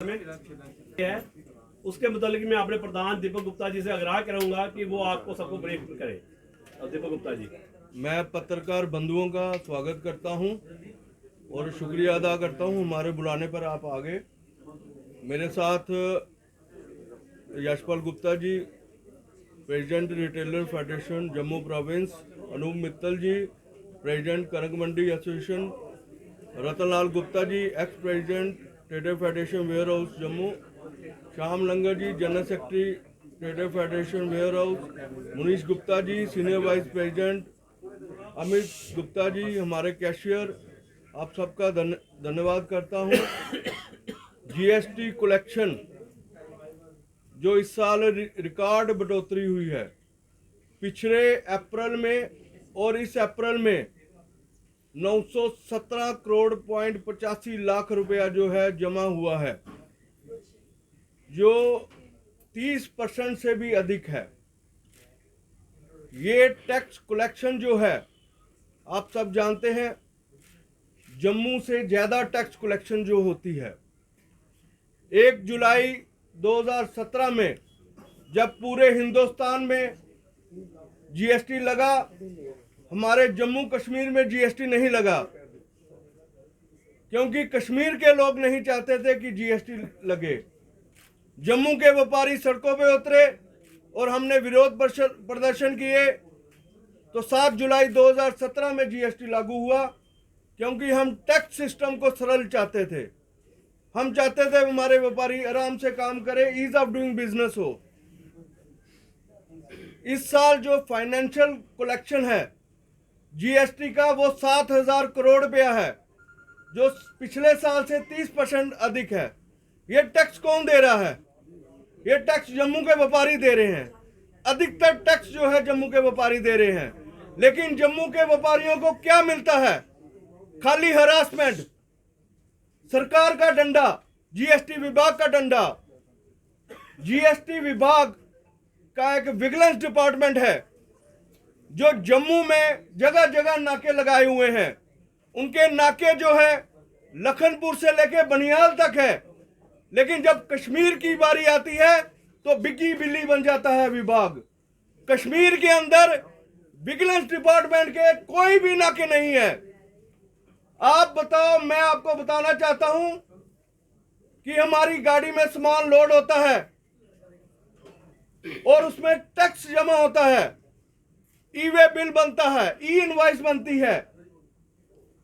में है उसके मुतालिक मैं अपने प्रधान दीपक गुप्ता जी से आग्रह करूंगा कि वो आपको सबको ब्रीफ करें। और दीपक गुप्ता जी, मैं पत्रकार बंधुओं का स्वागत करता हूं और शुक्रिया अदा करता हूं हमारे बुलाने पर आप आ गए। मेरे साथ Yashpal Gupta ji, president retailer federation Jammu province, Anoop Mittal ji, president Kanak Mandi association, Ratanlal Gupta ji, ex president trader federation warehouse Jammu, Shyam Langar ji, general secretary trader federation warehouse, Munish Gupta ji, senior vice president, Amit Gupta ji, हमारे कैशियर, आप सबका धन्यवाद करता हूं। जीएसटी कलेक्शन जो इस साल रिकॉर्ड बढ़ोतरी हुई है, पिछले अप्रैल में और इस अप्रैल में 917 करोड़ पॉइंट 85 लाख रुपया जो है जमा हुआ है, जो 30% से भी अधिक है। ये टैक्स कलेक्शन जो है, आप सब जानते हैं, जम्मू से ज़्यादा टैक्स कलेक्शन जो होती है। 1 जुलाई 2017 में जब पूरे हिंदुस्तान में जीएसटी लगा, हमारे जम्मू कश्मीर में जीएसटी नहीं लगा, क्योंकि कश्मीर के लोग नहीं चाहते थे कि जीएसटी लगे। जम्मू के व्यापारी सड़कों पे उतरे और हमने विरोध प्रदर्शन किए, तो 7 जुलाई 2017 में जीएसटी लागू हुआ, क्योंकि हम टैक्स सिस्टम को सरल चाहते थे। हम चाहते थे हमारे व्यापारी आराम से काम करें, ईज ऑफ डूइंग बिजनेस हो। इस साल जो फाइनेंशियल कलेक्शन है जीएसटी का, वो 7,000 करोड़ रुपया है, जो पिछले साल से 30% अधिक है। ये टैक्स कौन दे रहा है? ये टैक्स जम्मू के व्यापारी दे रहे हैं। अधिकतर टैक्स जो है जम्मू के व्यापारी दे रहे हैं, लेकिन जम्मू के व्यापारियों को क्या मिलता है? खाली हरासमेंट, सरकार का डंडा, जीएसटी विभाग का डंडा। जीएसटी विभाग का एक विजिलेंस डिपार्टमेंट है जो जम्मू में जगह जगह नाके लगाए हुए हैं। उनके नाके जो है लखनपुर से लेके बनियाल तक है, लेकिन जब कश्मीर की बारी आती है तो बिग्गी बिल्ली बन जाता है विभाग। कश्मीर के अंदर विजिलेंस डिपार्टमेंट के कोई भी नाके नहीं है। आप बताओ, मैं आपको बताना चाहता हूं कि हमारी गाड़ी में सामान लोड होता है और उसमें टैक्स जमा होता है, ई वे बिल बनता है, ई इनवॉइस बनती है,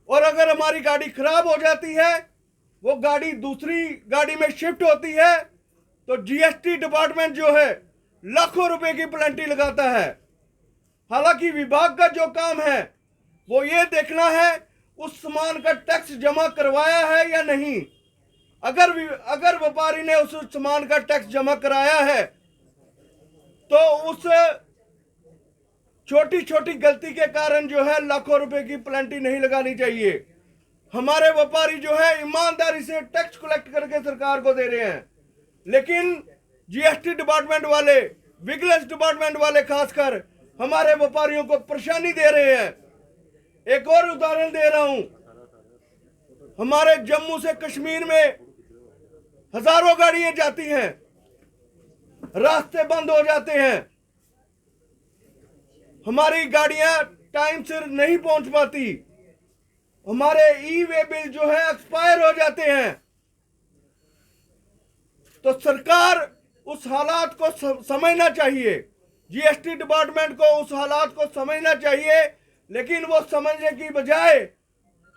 और अगर हमारी गाड़ी खराब हो जाती है, वो गाड़ी दूसरी गाड़ी में शिफ्ट होती है, तो जीएसटी डिपार्टमेंट जो है लाखों रुपए की पेनल्टी लगाता है। हालांकि विभाग का जो काम है वो ये देखना है उस सामान का टैक्स जमा करवाया है या नहीं। अगर व्यापारी ने उस सामान का टैक्स जमा कराया है तो उस छोटी छोटी गलती के कारण जो है लाखों रुपए की पेनल्टी नहीं लगानी चाहिए। हमारे व्यापारी जो है ईमानदारी से टैक्स कलेक्ट करके सरकार को दे रहे हैं, लेकिन जीएसटी डिपार्टमेंट वाले, विजिलेंस डिपार्टमेंट वाले खासकर हमारे व्यापारियों को परेशानी दे रहे हैं। एक और उदाहरण दे रहा हूं, हमारे जम्मू से कश्मीर में हजारों गाड़ियां जाती हैं, रास्ते बंद हो जाते हैं, हमारी गाड़ियां टाइम से नहीं पहुंच पाती, हमारे ई वे बिल जो है एक्सपायर हो जाते हैं। तो सरकार उस हालात को समझना चाहिए, जीएसटी डिपार्टमेंट को उस हालात को समझना चाहिए, लेकिन वो समझने की बजाय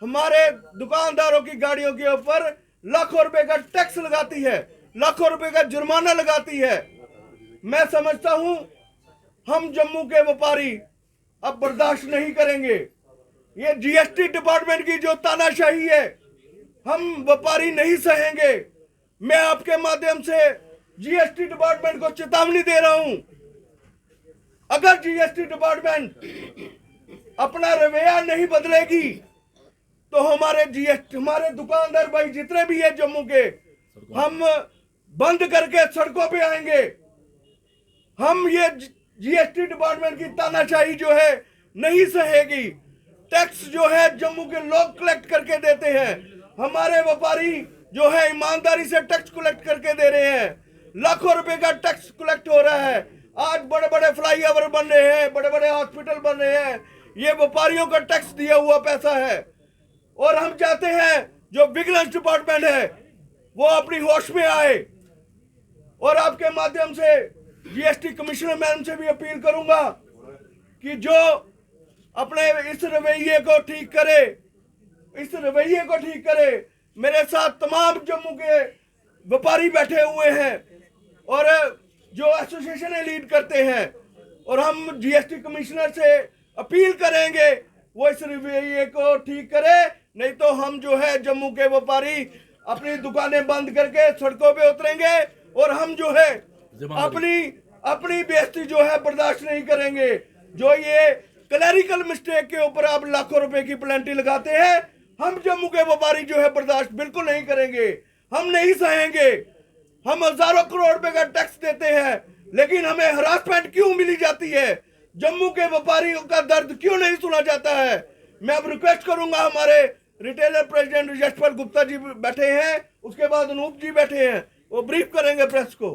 हमारे दुकानदारों की गाड़ियों के ऊपर लाखों रुपए का टैक्स लगाती है, लाखों रुपए का जुर्माना लगाती है। मैं समझता हूं हम जम्मू के व्यापारी अब बर्दाश्त नहीं करेंगे। ये जीएसटी डिपार्टमेंट की जो तानाशाही है, हम व्यापारी नहीं सहेंगे। मैं आपके माध्यम से जीएसटी डिपार्टमेंट को चेतावनी दे रहा हूं, अगर जीएसटी डिपार्टमेंट अपना रवैया नहीं बदलेगी तो हमारे दुकानदार भाई जितने भी है जम्मू के, हम बंद करके सड़कों पे आएंगे। हम ये जीएसटी डिपार्टमेंट की तानाशाही जो है नहीं सहेगी। टैक्स जो है जम्मू के लोग कलेक्ट करके देते हैं, हमारे व्यापारी जो है ईमानदारी से टैक्स कलेक्ट करके दे रहे हैं। लाखों रुपए का टैक्स कलेक्ट हो रहा है। आज बड़े बड़े फ्लाईओवर बन रहे हैं, बड़े बड़े हॉस्पिटल बन रहे हैं, ये व्यापारियों का टैक्स दिया हुआ पैसा है। और हम चाहते हैं जो विजिलेंस डिपार्टमेंट है वो अपनी होश में आए। और आपके माध्यम से जीएसटी कमिश्नर मैडम से भी अपील करूंगा कि जो अपने इस रवैये को ठीक करे, इस रवैये को ठीक करे। मेरे साथ तमाम जम्मू के व्यापारी बैठे हुए हैं और जो एसोसिएशन लीड करते हैं, और हम जीएसटी कमिश्नर से अपील करेंगे वो इस रवैये को ठीक करे, नहीं तो हम जो है जम्मू के व्यापारी अपनी दुकानें बंद करके सड़कों पे उतरेंगे और हम जो है अपनी बेइज्जती जो है बर्दाश्त नहीं करेंगे। जो ये क्लैरिकल मिस्टेक के ऊपर आप लाखों रुपए की पेनल्टी लगाते हैं, हम जम्मू के व्यापारी जो है बर्दाश्त बिल्कुल नहीं करेंगे, हम नहीं सहेंगे। हम हजारों करोड़ रुपए का टैक्स देते हैं, लेकिन हमें हरासमेंट क्यों मिली जाती है? जम्मू के व्यापारियों का दर्द क्यों नहीं सुना जाता है? मैं अब रिक्वेस्ट करूंगा, हमारे रिटेलर प्रेसिडेंट यशपाल गुप्ता जी बैठे हैं, उसके बाद अनूप जी बैठे हैं, वो ब्रीफ करेंगे प्रेस को।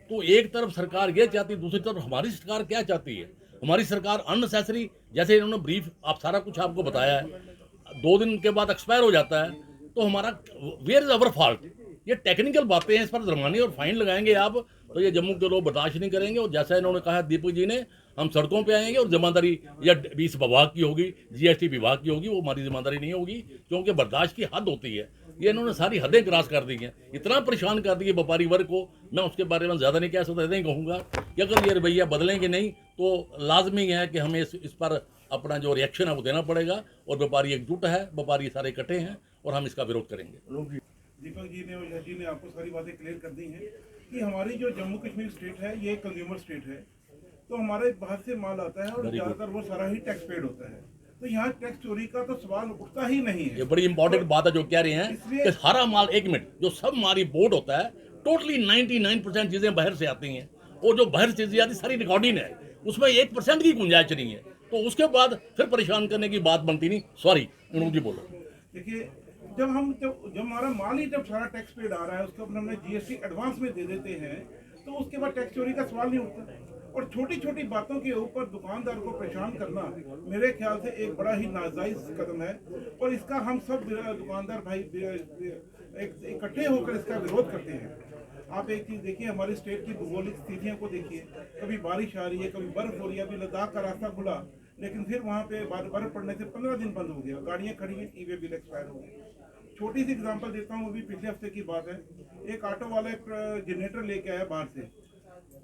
तो एक तरफ सरकार ये चाहती है, दूसरी तरफ हमारी सरकार क्या चाहती है? हमारी सरकार अननेसेसरी, जैसे इन्होंने ब्रीफ आप सारा कुछ आपको बताया है, 2 दिन के बाद एक्सपायर हो जाता है, तो हमारा वेयर इज अवर फॉल्ट? ये टेक्निकल बातें हैं, इस पर जुर्माने और फाइन लगाएंगे आप तो ये जम्मू के लोग बर्दाश्त नहीं करेंगे। और जैसा इन्होंने कहा दीपक जी ने, हम सड़कों पे आएंगे और जिम्मेदारी या इस विभाग की होगी, जीएसटी विभाग की होगी, वो हमारी जिम्मेदारी नहीं होगी, क्योंकि बर्दाश्त की हद होती है। ये इन्होंने सारी हदें क्रॉस कर दी हैं, इतना परेशान कर दिए व्यापारी वर्ग को। मैं उसके बारे में ज़्यादा नहीं कह सकता, इतना ही कहूँगा कि अगर ये रवैया बदलेंगे नहीं तो लाजमी है कि हमें इस पर अपना जो रिएक्शन है वो देना पड़ेगा। और व्यापारी एकजुट है, व्यापारी सारे इकट्ठे हैं और हम इसका विरोध करेंगे। दीपक जी ने और यश जी ने आपको सारी बातें क्लियर कर दी हैं कि हमारी जो जम्मू कश्मीर स्टेट है ये कंज्यूमर स्टेट है, तो हमारे बाहर से माल आता है और ज़्यादातर वो सारा ही टैक्स पेड होता है, तो यहाँ टैक्स चोरी का तो सवाल उठता ही नहीं है। ये बड़ी इंपॉर्टेंट बात है जो कह रहे हैं कि सारा माल, एक मिनट, जो सब हमारी बोर्ड होता है टोटली 99% चीज़ें बाहर से आती हैं, और जो बाहर से चीज़ें आती सारी रिकॉर्डिंग है, उसमें 1% की गुंजाइश नहीं है, तो उसके बाद फिर परेशान करने की बात बनती नहीं। सॉरी अनूप जी बोलो। देखिए, जब हमारा माल ही जब सारा टैक्स पेड आ रहा है, उसके ऊपर हमने जीएसटी एडवांस में दे देते हैं, तो उसके बाद टैक्स चोरी का सवाल नहीं उठता। और छोटी छोटी बातों के ऊपर दुकानदार को परेशान करना मेरे ख्याल से एक बड़ा ही नाजायज कदम है, और इसका हम सब दुकानदार भाई इकट्ठे होकर इसका विरोध करते हैं। आप एक चीज़ देखिए, हमारी स्टेट की भौगोलिक स्थितियों को देखिए, कभी बारिश आ रही है, कभी बर्फ हो रही है। अभी लद्दाख का रास्ता खुला, लेकिन फिर वहाँ पे बर्फ पड़ने से 15 दिन बंद हो गया, गाड़ियाँ खड़ी हैं, ई-वे बिल एक्सपायर हो गए। छोटी सी एग्जांपल देता हूँ, अभी पिछले हफ्ते की बात है, एक ऑटो वाला एक जनरेटर लेके आया बाहर से,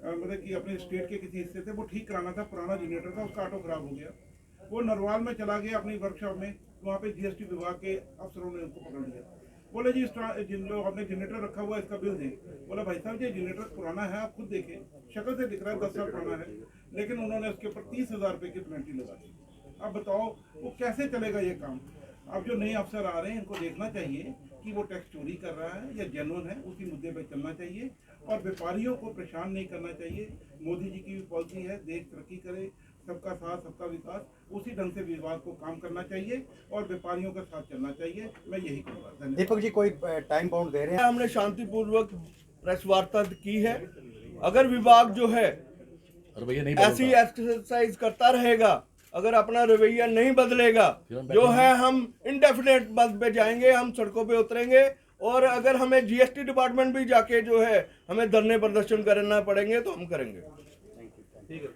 मतलब कि अपने स्टेट के किसी हिस्से से, वो ठीक कराना था, पुराना जनरेटर था, उसका ऑटो खराब हो गया। वो नरवाल में चला गया अपनी वर्कशॉप में, वहाँ पे जीएसटी विभाग के अफसरों ने उसको पकड़ लिया। बोले जी जो आपने जनरेटर रखा हुआ है इसका बिल दें। बोला भाई साहब ये जनरेटर पुराना है, आप खुद देखें, शक्ल से दिख रहा है 10 साल पुराना है, लेकिन उन्होंने उसके ऊपर 30,000 रुपये की पेनल्टी लगा दी। अब बताओ वो कैसे चलेगा ये काम? अब जो नए अफसर आ रहे हैं इनको देखना चाहिए कि वो टैक्स चोरी कर रहा है या जेन्युइन है, उसी मुद्दे पर चलना चाहिए, और व्यापारियों को परेशान नहीं करना चाहिए। मोदी जी की भी पॉलिसी है, देश तरक्की करे, सबका साथ सबका विकास, उसी ढंग से विभाग को काम करना चाहिए और व्यापारियों का साथ चलना चाहिए। मैं यही कहूँगा। दीपक जी कोई टाइम बाउंड दे रहे हैं? हमने शांतिपूर्वक प्रेस वार्ता की है। अगर विभाग जो है ऐसी एक्सरसाइज करता रहेगा, अगर अपना रवैया नहीं बदलेगा, जो है हम इंडेफिनेट बंद पे जाएंगे, हम सड़कों पे उतरेंगे। और अगर हमें जीएसटी डिपार्टमेंट भी जाके जो है हमें धरने प्रदर्शन करना पड़ेंगे तो हम करेंगे। ठीक है।